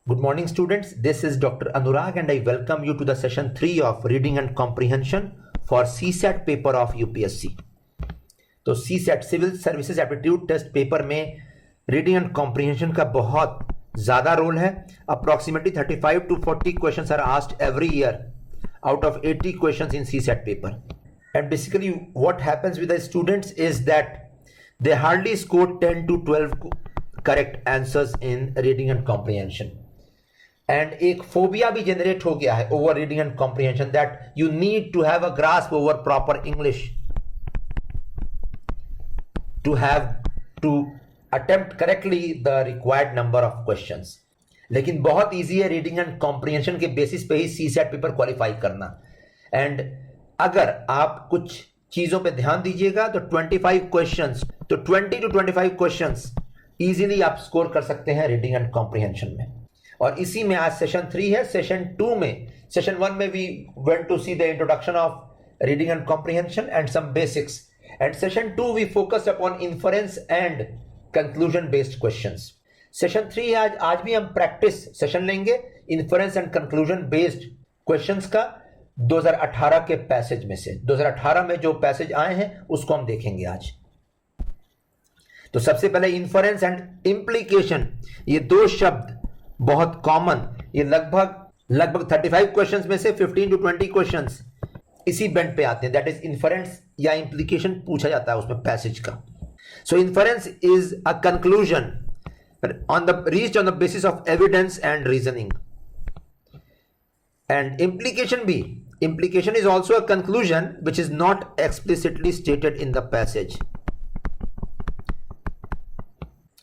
Good morning, students. This is Dr. Anurag and I welcome you to the session 3 of Reading and Comprehension for CSAT paper of UPSC. तो CSAT civil services aptitude test paper में reading and comprehension का बहुत ज़्यादा role है. Approximately 35 to 40 questions are asked every year out of 80 questions in CSAT paper. And basically what happens with the students is that they hardly score 10 to 12 correct answers in reading and comprehension. And एक phobia भी generate हो गया है over reading and comprehension that you need to have a grasp over proper English to have to attempt correctly the required number of questions. लेकिन बहुत easy है reading and comprehension के basis पे ही सीसैट पेपर क्वालिफाई करना. And अगर आप कुछ चीजों पे ध्यान दीजिएगा तो 25 क्वेश्चंस, तो 20 to 25 क्वेश्चंस इजीली आप स्कोर कर सकते हैं रीडिंग एंड कॉम्प्रिहेंशन में. और इसी में आज सेशन 3 है. सेशन 2 में, सेशन 1 में we went to see the introduction of reading and comprehension and some basics, and session 2 we focused upon inference and conclusion based questions. Session 3 आज भी हम प्रैक्टिस सेशन लेंगे inference and conclusion based questions का 2018 के passage में से. 2018 में जो पैसेज आए हैं उसको हम देखेंगे आज. तो सबसे पहले इन्फरेंस एंड इंप्लीकेशन, ये दो शब्द बहुत कॉमन, ये लगभग 35 क्वेश्चंस में से 15 to 20 क्वेश्चंस इसी बेंड पे आते हैं. दैट इज इन्फरेंस या इंप्लीकेशन पूछा जाता है उसमें पैसेज का. So inference is a conclusion reached on the basis of evidence and reasoning. And implication is also a conclusion which is not explicitly stated in the passage.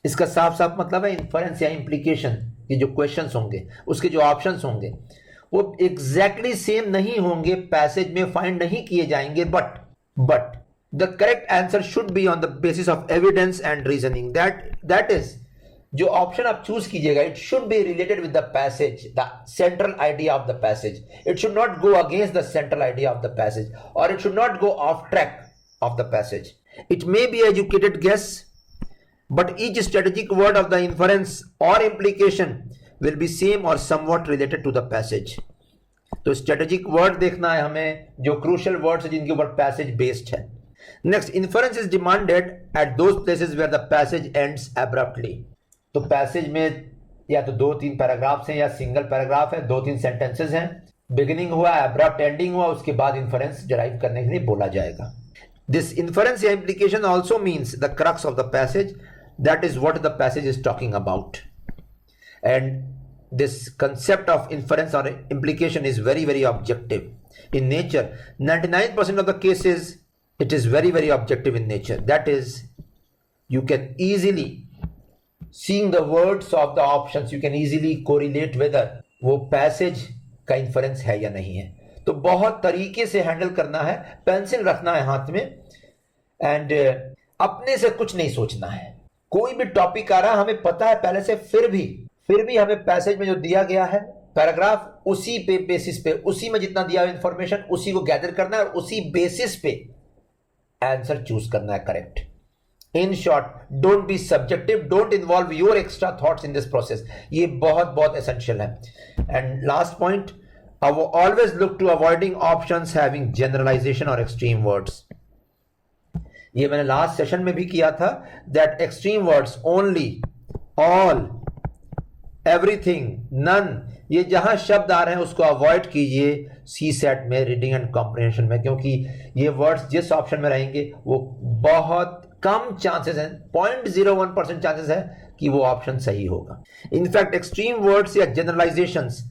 इसका साफ साफ मतलब है इन्फरेंस या इंप्लीकेशन, ये जो क्वेश्चंस होंगे उसके जो ऑप्शंस होंगे वो एग्जैक्टली सेम नहीं होंगे, पैसेज में फाइंड नहीं किए जाएंगे, but the correct answer should be on the basis of evidence and reasoning. That is जो ऑप्शन आप चूज कीजिएगा it should be related with the passage, the central idea of the passage. It should not go against the central idea of the passage और it should not go off track of the passage. It may be educated guess, but each strategic word of the inference or implication will be same or somewhat related to the passage. तो strategic word देखना है हमें, जो crucial words है जिनके ऊपर passage based है. Next, inference is demanded at those places where the passage ends abruptly. तो passage में या तो 2-3 पैराग्राफ्स हैं या सिंगल पैराग्राफ है, 2-3 सेंटेंसेस हैं, बिगिनिंग हुआ, abrupt ending हुआ, उसके बाद inference derive करने के लिए बोला जाएगा. This inference या implication also means the crux of the passage. That is what the passage is talking about. And this concept of inference or implication is very, very objective in nature. 99% of the cases, it is very, very objective in nature. That is, you can easily, seeing the words of the options, you can easily correlate whether वो passage का inference है या नहीं है. तो बहुत तरीके से हैंडल करना है, पेंसिल रखना है हाथ में, एंड अपने से कुछ नहीं सोचना है. कोई भी टॉपिक आ रहा है हमें पता है पहले से, फिर भी हमें पैसेज में जो दिया गया है पैराग्राफ, उसी पे बेसिस पे, उसी में जितना दिया हुआ इंफॉर्मेशन उसी को गैदर करना है और उसी बेसिस पे आंसर चूज करना है correct. In short, don't be subjective, don't involve your extra thoughts in this process. ये बहुत एसेंशियल है. And last point, always look to avoiding options having generalisation और एक्सट्रीम वर्ड्स. ये मैंने लास्ट सेशन में भी किया था. That extreme words, only, all, everything, none, ये जहां शब्द आ रहे हैं उसको अवॉइड कीजिए सीसैट में, रीडिंग एंड कॉम्प्रिहेंशन में, क्योंकि ये वर्ड्स जिस ऑप्शन में रहेंगे वो बहुत कम चांसेस हैं, 0.01% चांसेस है कि वो ऑप्शन सही होगा. इनफैक्ट एक्सट्रीम वर्ड्स या जनरलाइजेशंस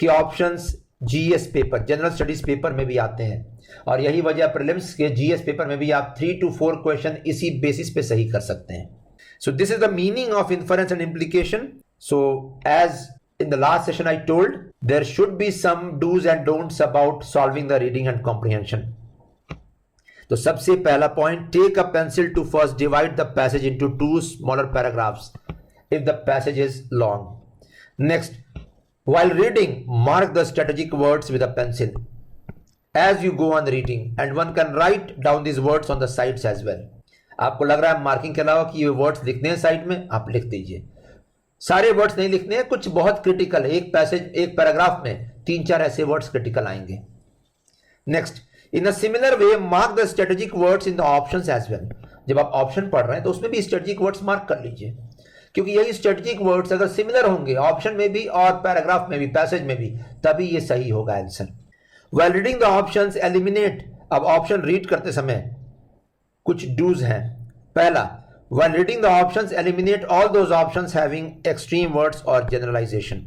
के options GS paper, general studies paper में भी आते हैं, और यही वजह प्रीलिम्स के जीएस पेपर में भी आप 3 to 4 क्वेश्चन इसी बेसिस पे सही कर सकते हैं. So this is the meaning of inference and implication. So as in the last session I told, there should be some dos and don'ts about solving the reading and comprehension. तो सबसे पहला point, take a pencil to first divide the passage into 2 smaller paragraphs if the passage is long. Next, while reading, mark the strategic words with a pencil as you go on reading, and one can write down these words on the sides as well. आपको लग रहा है marking के अलावा कि ये words लिखने हैं साइड में, आप लिख दीजिए. सारे वर्ड्स नहीं लिखने हैं, कुछ बहुत क्रिटिकल है, एक पैसेज एक पैराग्राफ में 3-4 ऐसे वर्ड्स क्रिटिकल आएंगे। Next, in a similar way mark the strategic words in the options as well. जब आप ऑप्शन पढ़ रहे हैं तो उसमें भी स्ट्रेटेजिक वर्ड्स मार्क कर लीजिए, क्योंकि यही स्ट्रेटेजिक वर्ड्स अगर सिमिलर होंगे ऑप्शन में भी और पैराग्राफ में भी, पैसेज में भी, तभी ये सही होगा answer. While reading the options eliminate. अब ऑप्शन रीड करते समय कुछ डूज हैं। पहला, while reading the options eliminate all those options having extreme words or generalization।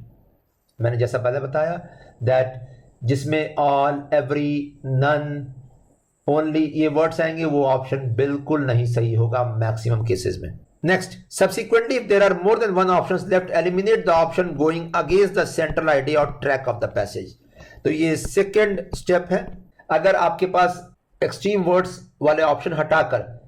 मैंने जैसा पहले बताया that जिसमें all, every, none, only ये वर्ड्स आएंगे वो ऑप्शन बिल्कुल नहीं सही होगा मैक्सिमम केसेस में। Next, subsequently if there are more than one options left eliminate the option going against the central idea or track of the passage। तो ये सेकेंड स्टेप है। अगर आपके पास एक्सट्रीम वर्ड्स वाले ऑप्शन हटाकर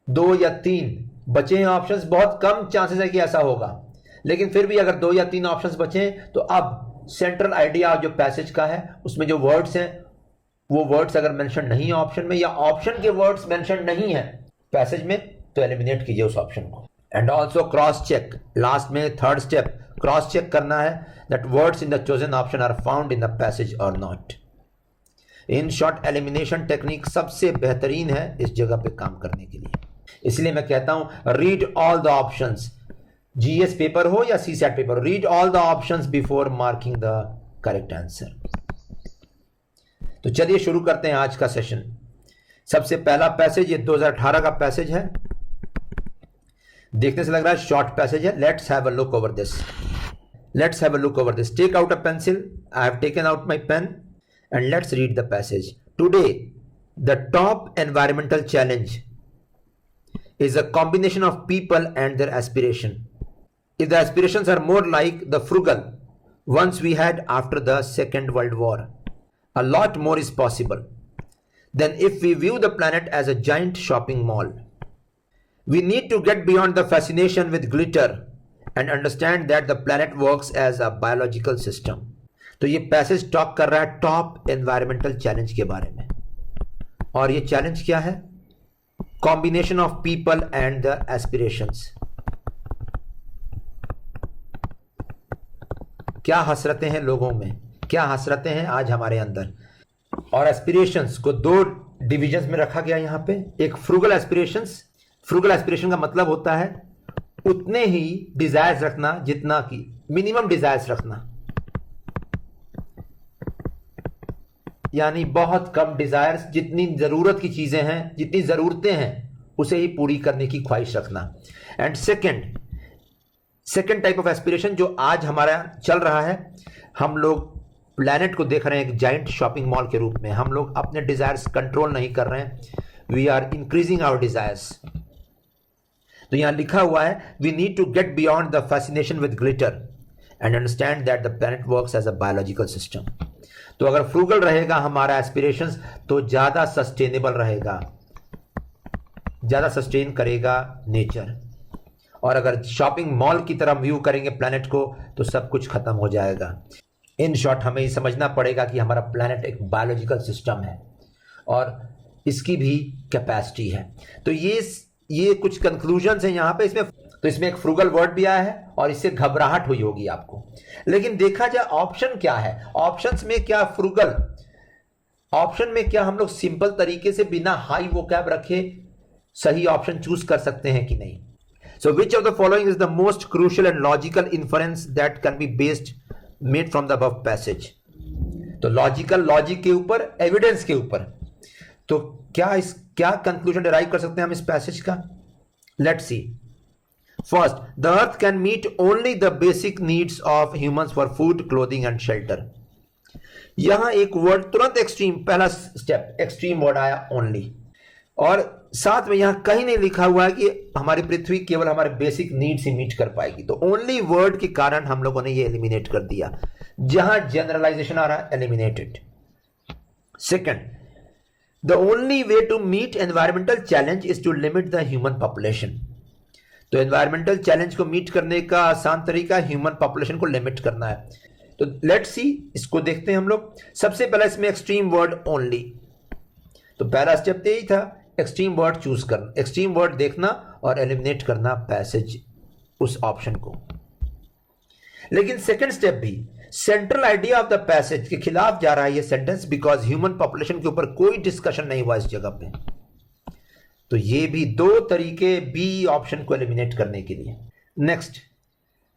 2 या 3 बचे हैं ऑप्शंस, बहुत कम चांसेस है कि ऐसा होगा, लेकिन फिर भी अगर 2 या 3 ऑप्शंस बचे हैं तो अब सेंट्रल आइडिया जो पैसेज का है उसमें जो वर्ड्स हैं वो वर्ड्स अगर मेंशन नहीं है ऑप्शन में, या ऑप्शन के वर्ड्स मेंशन नहीं है पैसेज में, तो एलिमिनेट कीजिए उस ऑप्शन को। And also cross check, last में थर्ड स्टेप क्रॉस चेक करना है that words in the chosen option are found in the passage और not. In short elimination technique सबसे बेहतरीन है इस जगह पे काम करने के लिए। इसलिए मैं कहता हूं read all the options, GS paper हो या CSAT paper, read all the options before marking the correct answer. तो चलिए शुरू करते हैं आज का सेशन। सबसे पहला पैसेज ये 2018 का पैसेज है, देखने से लग रहा है शॉर्ट पैसेज है। Let's have a look over this, let's have a look over this. Take out a pencil, I have taken out my pen and let's read the passage. Today, the top environmental challenge is a combination of people and their aspiration. If the aspirations are more like the frugal ones we had after the Second World War, a lot more is possible than if we view the planet as a giant shopping mall. We need to get beyond the fascination with glitter and understand that the planet works as a biological system. तो ये passage talk कर रहा है top environmental challenge के बारे में, और ये चैलेंज क्या है? Combination of people and the aspirations. क्या हसरतें हैं लोगों में, क्या हसरतें हैं आज हमारे अंदर। और एस्पिरेशंस को 2 डिविजन्स में रखा गया यहां पे। एक फ्रूगल एस्पिरेशंस, फ्रूगल एस्पिरेशन का मतलब होता है उतने ही डिजायर्स रखना जितना कि मिनिमम डिजायर्स रखना, यानी बहुत कम डिजायर्स, जितनी जरूरत की चीजें हैं, जितनी जरूरतें हैं उसे ही पूरी करने की ख्वाहिश रखना। And second type of aspiration जो आज हमारा चल रहा है, हम लोग प्लैनेट को देख रहे हैं एक जाइंट शॉपिंग मॉल के रूप में। हम लोग अपने डिजायर्स कंट्रोल नहीं कर रहे हैं, we are increasing our desires. तो यहां लिखा हुआ है we need to get beyond the fascination with glitter and understand that the planet works as a biological system. तो अगर फ्रूगल रहेगा हमारा एस्पिरेशंस तो ज्यादा सस्टेनेबल रहेगा, ज्यादा सस्टेन करेगा नेचर। और अगर शॉपिंग मॉल की तरह व्यू करेंगे प्लैनेट को तो सब कुछ खत्म हो जाएगा। इन शॉर्ट हमें ये समझना पड़ेगा कि हमारा प्लैनेट एक बायोलॉजिकल सिस्टम है और इसकी भी कैपेसिटी है। तो ये कुछ कंक्लूजन्स हैं यहाँ पे। इसमें एक फ्रूगल वर्ड भी आया है और इससे घबराहट हुई होगी आपको। लेकिन देखा जाए ऑप्शन क्या है, ऑप्शंस में क्या फ्रूगल, ऑप्शन में क्या हम लोग सिंपल तरीके से बिना हाई वोकैब रखे सही ऑप्शन चूज कर सकते हैं कि नहीं। So which of the following is the most crucial and logical inference that can be based made from the above passage. तो लॉजिक के ऊपर, एविडेंस के ऊपर, तो क्या कंक्लूजन डिराइव कर सकते हैं हम इस पैसेज का। Let's see. First, the earth can meet only the basic needs of humans for food, clothing and shelter. यहां एक वर्ड तुरंत एक्सट्रीम, पहला स्टेप एक्सट्रीम वर्ड आया ओनली, और साथ में यहां कहीं नहीं लिखा हुआ है कि हमारी पृथ्वी केवल हमारे बेसिक नीड्स ही मीट कर पाएगी। तो ओनली वर्ड के कारण हम लोगों ने ये एलिमिनेट कर दिया। जहां जनरलाइजेशन आ रहा है eliminated. Second, the only way to meet environmental challenge is to limit the human population. तो एनवायरमेंटल चैलेंज को मीट करने का आसान तरीका ह्यूमन पॉपुलेशन को लिमिट करना है। तो लेट्स सी, इसको देखते हैं हम लोग। सबसे पहला इसमें एक्सट्रीम वर्ड ओनली, तो पहला स्टेप यही था, एक्सट्रीम वर्ड चूज करना, एक्सट्रीम वर्ड देखना और एलिमिनेट करना पैसेज उस ऑप्शन को। लेकिन सेकंड स्टेप भी central idea of the passage के खिलाफ जा रहा है ये सेंटेंस, बिकॉज ह्यूमन पॉपुलेशन के ऊपर कोई डिस्कशन नहीं हुआ इस जगह पे। तो ये भी दो तरीके बी ऑप्शन को एलिमिनेट करने के लिए। Next,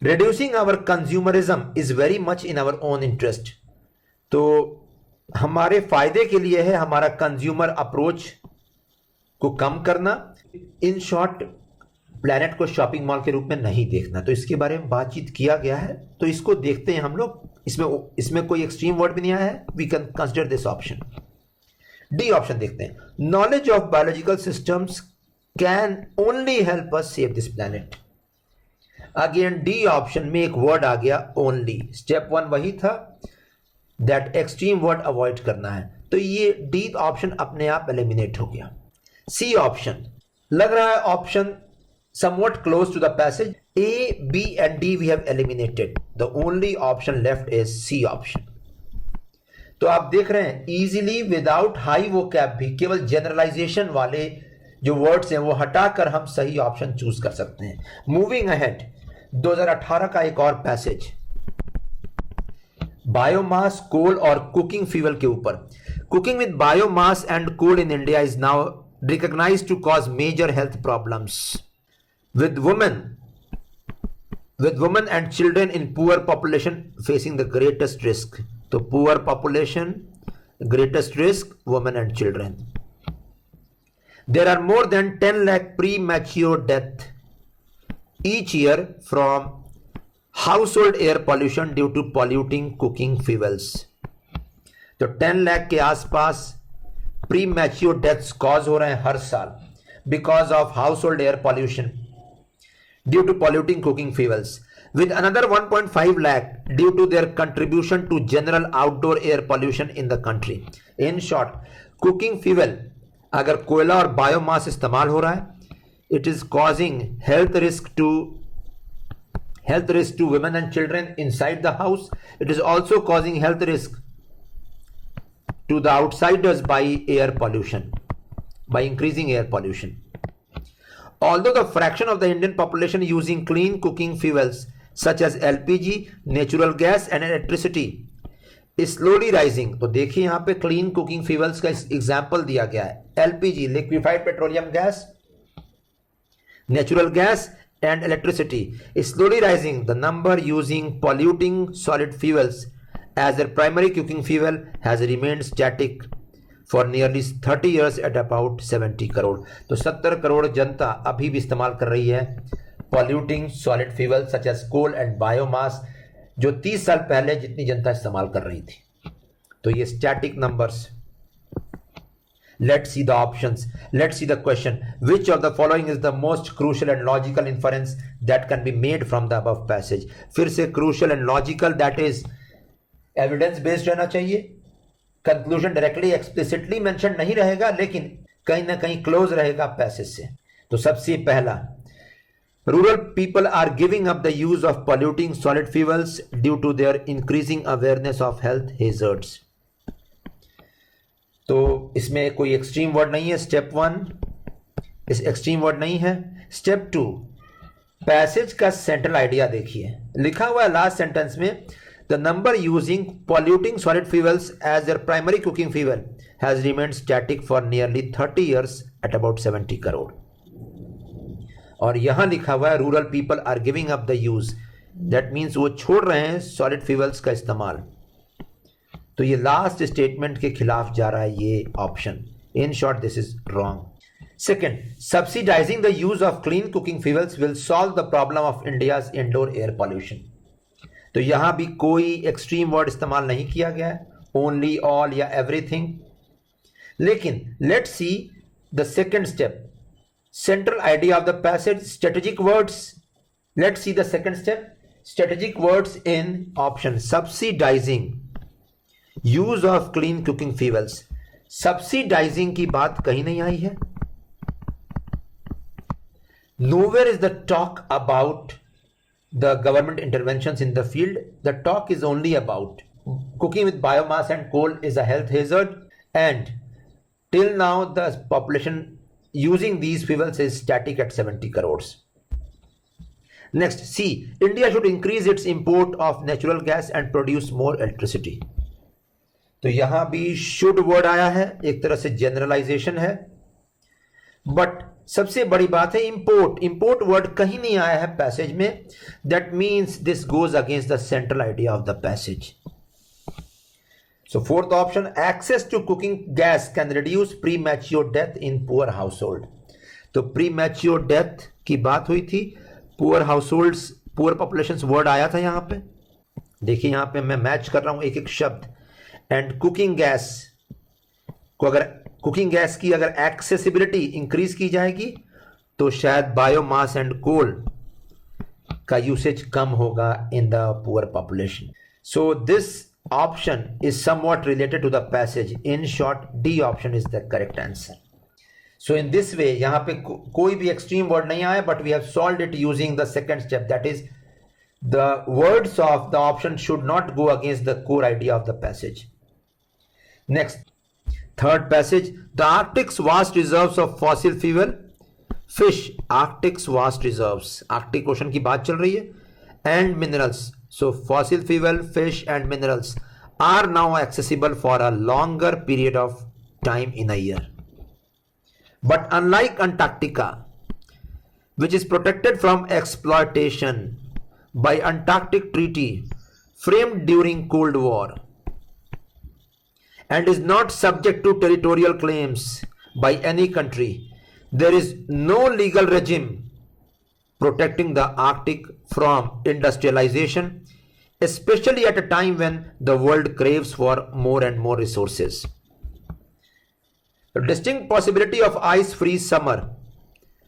reducing our consumerism is very much in our own interest। तो हमारे फायदे के लिए है हमारा कंज्यूमर अप्रोच को कम करना। इन शॉर्ट, प्लैनेट को शॉपिंग मॉल के रूप में नहीं देखना। तो इसके बारे में बातचीत किया गया है, तो इसको देखते हैं हम लोग। इसमें कोई एक्सट्रीम वर्ड भी नहीं आया है। We can consider this option. D option देखते हैं, knowledge of biological systems can only help us save this planet. Again D option में एक वर्ड आ गया, ओनली। स्टेप 1 वही था, दैट एक्सट्रीम वर्ड अवॉइड करना है। तो ये डी ऑप्शन अपने आप एलिमिनेट हो गया। सी ऑप्शन लग रहा है option somewhat close to the passage। A, B and D we have eliminated। The only option left is C option। तो आप देख रहे हैं easily without high vocab भी केवल generalization वाले जो वर्ड्स हैं वो हटाकर हम सही ऑप्शन चूज कर सकते हैं। मूविंग अहेड, 2018 का एक और पैसेज बायोमास, कोल और कुकिंग फ्यूल के ऊपर। Cooking with biomass and coal in India is now recognised to cause major health problems with women and children in poor population facing the greatest risk। तो poor population, greatest risk, women and children। There are more than 10 lakh premature death each year from household air pollution due to polluting cooking fuels। तो 10 लाख के आसपास premature deaths cause हो रहे हैं हर साल because of household air pollution due to polluting cooking fuels, with another 1.5 lakh due to their contribution to general outdoor air pollution in the country। In short, cooking fuel अगर कोयला और biomass इस्तेमाल हो रहा है, it is causing health risk to women and children inside the house। It is also causing health risk to the outsiders by air pollution, by increasing air pollution। Although the fraction of the Indian population using clean cooking fuels such as LPG, natural gas and electricity is slowly rising। तो देखिए यहाँ पे clean cooking fuels का example दिया गया है, LPG liquefied petroleum gas, natural gas and electricity is slowly rising। The number using polluting solid fuels as their primary cooking fuel has remained static for nearly 30 years at about 70 crore. तो 70 करोड़ जनता अभी भी इस्तेमाल कर रही है polluting solid fuel such as coal and biomass, जो 30 साल पहले जितनी जनता इस्तेमाल कर रही थी। तो ये static numbers। Let's see the options। Let's see the question। Which of the following is the most crucial and logical inference that can be made from the above passage। फिर से crucial and logical, that is evidence based रहना चाहिए। Conclusion directly explicitly mention नहीं रहेगा, लेकिन कहीं ना कहीं क्लोज रहेगा पैसेज से। तो सबसे पहला, rural people are giving up the use of polluting solid fuels due to their increasing awareness of health hazards. तो इसमें कोई एक्सट्रीम वर्ड नहीं है। स्टेप 1 इस एक्सट्रीम वर्ड नहीं है। स्टेप 2, पैसेज का सेंट्रल आइडिया देखिए, लिखा हुआ है लास्ट सेंटेंस में, the number using polluting solid fuels as their primary cooking fuel has remained static for nearly 30 years at about 70 crore. और यहां लिखा हुआ है rural people are giving up the use, that means वो छोड़ रहे हैं सॉलिड फ्यूल्स का इस्तेमाल। तो ये लास्ट स्टेटमेंट के खिलाफ जा रहा है ये option. In short this is wrong. Second, subsidising the use of clean cooking fuels will solve the problem of India's indoor air pollution. तो यहां भी कोई एक्सट्रीम वर्ड इस्तेमाल नहीं किया गया है, ओनली, ऑल या एवरीथिंग। लेकिन let's see the second step, central idea of the passage, strategic words. Let's see the second step, strategic words in option subsidising use of clean cooking fuels. Subsidising की बात कहीं नहीं आई है। Nowhere is the talk about the government interventions in the field। The talk is only about cooking with biomass and coal is a health hazard, and till now the population using these fuels is static at 70 crores। Next C, India should increase its import of natural gas and produce more electricity. तो यहां भी should word आया है, एक तरह से generalisation है, but सबसे बड़ी बात है इंपोर्ट। इंपोर्ट वर्ड कहीं नहीं आया है पैसेज में, that means this goes against the central idea of the passage. So fourth option, access to cooking gas can reduce premature death in poor household. तो premature death की बात हुई थी, poor households, poor population word आया था यहां पे। देखिए यहां पे मैं मैच कर रहा हूं एक एक शब्द। एंड कुकिंग गैस को, अगर कुकिंग गैस की अगर एक्सेसिबिलिटी इंक्रीज की जाएगी तो शायद बायोमास एंड कोल का यूसेज कम होगा in the poor population. So this option is somewhat related to the passage. In short, D option is the correct answer. So in this way यहां पे कोई भी एक्सट्रीम वर्ड नहीं आया, but we have solved it using the second step, that is the words of the option should not go against the core idea of the passage. Next, third passage, the Arctic's vast reserves of fossil fuel fish, Arctic's vast reserves, Arctic ocean की बात चल रही है, and minerals. So fossil fuel, fish and minerals are now accessible for a longer period of time in a year. But unlike Antarctica, which is protected from exploitation by Antarctic Treaty framed during Cold War and is not subject to territorial claims by any country, there is no legal regime protecting the Arctic from industrialization, especially at a time when the world craves for more and more resources. The distinct possibility of ice-free summer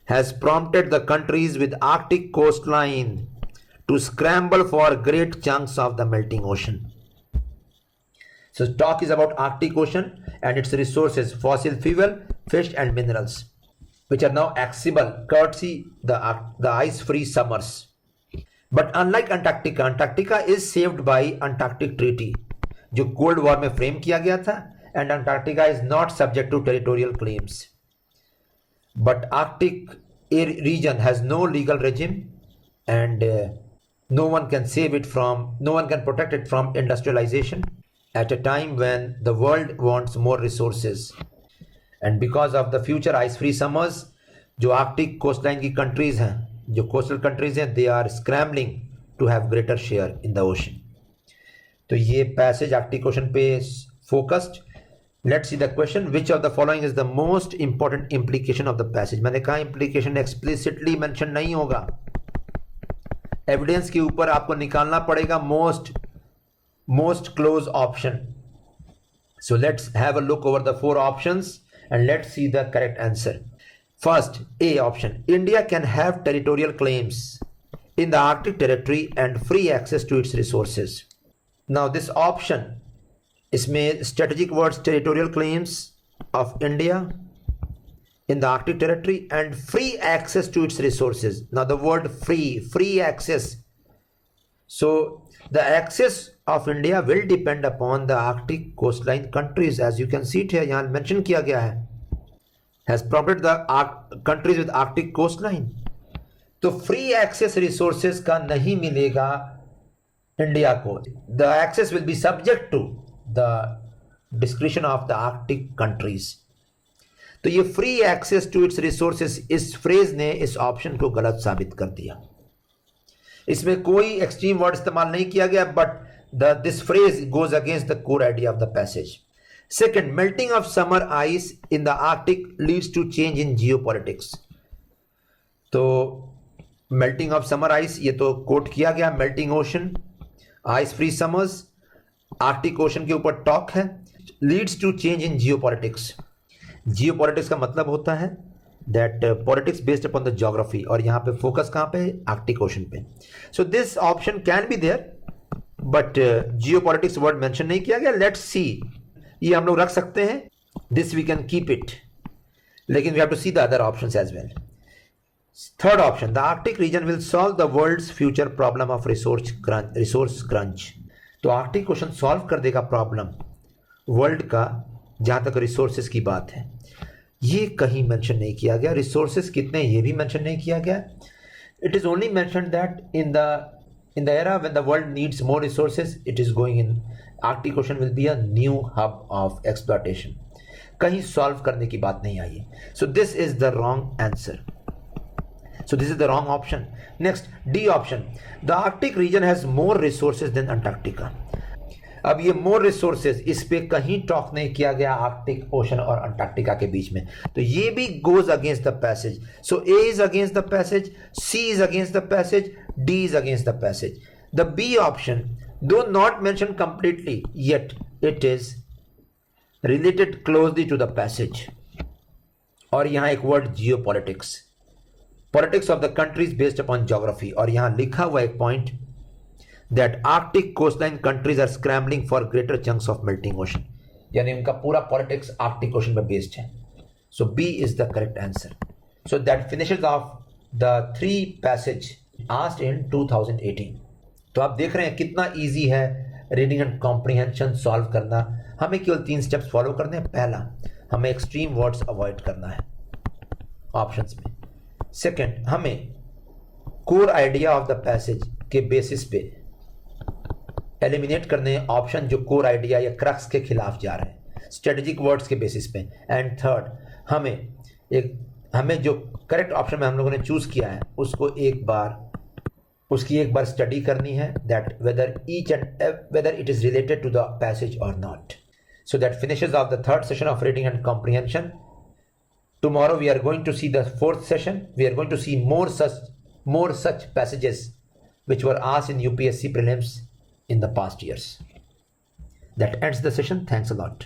has prompted the countries with Arctic coastline to scramble for great chunks of the melting ocean. So talk is about Arctic Ocean and its resources, fossil fuel, fish and minerals, which are now accessible courtesy the ice-free summers. But unlike Antarctica, Antarctica is saved by Antarctic Treaty, जो cold war में frame किया गया था, and Antarctica is not subject to territorial claims. But Arctic region has no legal regime and no one can protect it from industrialization at a time when the world wants more resources. And because of the future ice-free summers, जो Arctic coastline की countries हैं, जो coastal countries हैं, they are scrambling to have greater share in the ocean. तो ये passage Arctic Ocean पे focused. Let's see the question. Which of the following is the most important implication of the passage? मैंने कहा implication explicitly mention नहीं होगा, evidence के ऊपर आपको निकालना पड़ेगा most close option. So let's have a look over the four options and let's see the correct answer. First, A option, India can have territorial claims in the Arctic territory and free access to its resources. Now this option, इसमें strategic words, territorial claims of India in the Arctic territory and free access to its resources. Now the word free access. So the access of India will depend upon the Arctic coastline countries, as you can see it here, यहाँ mention किया गया है, has prompted the countries with Arctic coastline. तो free access resources का नहीं मिलेगा India को. The access will be subject to the discretion of the Arctic countries. तो ये free access to its resources, इस फ्रेज ने इस ऑप्शन को गलत साबित कर दिया. इसमें कोई एक्सट्रीम वर्ड इस्तेमाल नहीं किया गया, but this phrase goes against the core idea of the passage. Second, melting of summer ice in the Arctic leads to change in geopolitics. तो मेल्टिंग ऑफ समर आइस, ये तो कोट किया गया, melting ocean, ice free summers, Arctic ocean के ऊपर talk है, leads to change in geopolitics. Geopolitics का मतलब होता है that politics based upon the geography, और यहाँ पे फोकस कहाँ पे, आर्कटिक ओशन पे. So this option can be there, but geopolitics word mention नहीं किया गया. लेट्स सी, ये हम लोग रख सकते हैं, this we can keep it, लेकिन we have to see the other options as well. Third option, the Arctic region will solve the world's future problem of resource crunch. तो आर्कटिक ओशन सॉल्व कर देगा problem world का जहां तक resources की बात है. ये कहीं मेंशन नहीं किया गया. रिसोर्सेज कितने ये भी मेंशन नहीं किया गया. It is only mentioned that in the era when the world needs more resources, it is going in. Arctic Ocean will be a new hub of exploitation. कहीं सॉल्व करने की बात नहीं आई है. So this is the wrong answer. So this is the wrong option. Next, D option. The Arctic region has more resources than Antarctica. अब ये more resources, इस पे कहीं टॉक नहीं किया गया आर्कटिक ओशन और अंटार्कटिका के बीच में, तो ये भी goes against the passage. So A is against the passage, C is against the passage, D is against the passage. The B option, though not mentioned completely, yet it is related closely to the passage. और यहाँ एक word geopolitics, politics of the countries based upon geography, और यहाँ लिखा हुआ एक point that Arctic coastline countries are scrambling for greater chunks of melting ocean. यानी उनका पूरा politics Arctic ocean पर based है. So B is the correct answer. So that finishes off the 3 passage asked in 2018. तो आप देख रहे हैं कितना easy है रीडिंग एंड कॉम्प्रिहेंशन सॉल्व करना. हमें केवल 3 स्टेप्स फॉलो करने हैं. पहला, हमें एक्सट्रीम वर्ड्स अवॉइड करना है ऑप्शंस में. सेकेंड, हमें core idea of the passage के बेसिस पे एलिमिनेट करने ऑप्शन जो कोर आइडिया या क्रक्स के खिलाफ जा रहे हैं, स्ट्रेटेजिक वर्ड्स के बेसिस पे. एंड थर्ड, हमें जो करेक्ट ऑप्शन में हम लोगों ने चूज किया है उसको उसकी एक बार स्टडी करनी है, that whether it is related to the passage or not. So that finishes off the 3rd session of reading and comprehension. Tomorrow we are going to see the 4th session. We are going to see more such passages which were asked in UPSC prelims in the past years. That ends the session. Thanks a lot.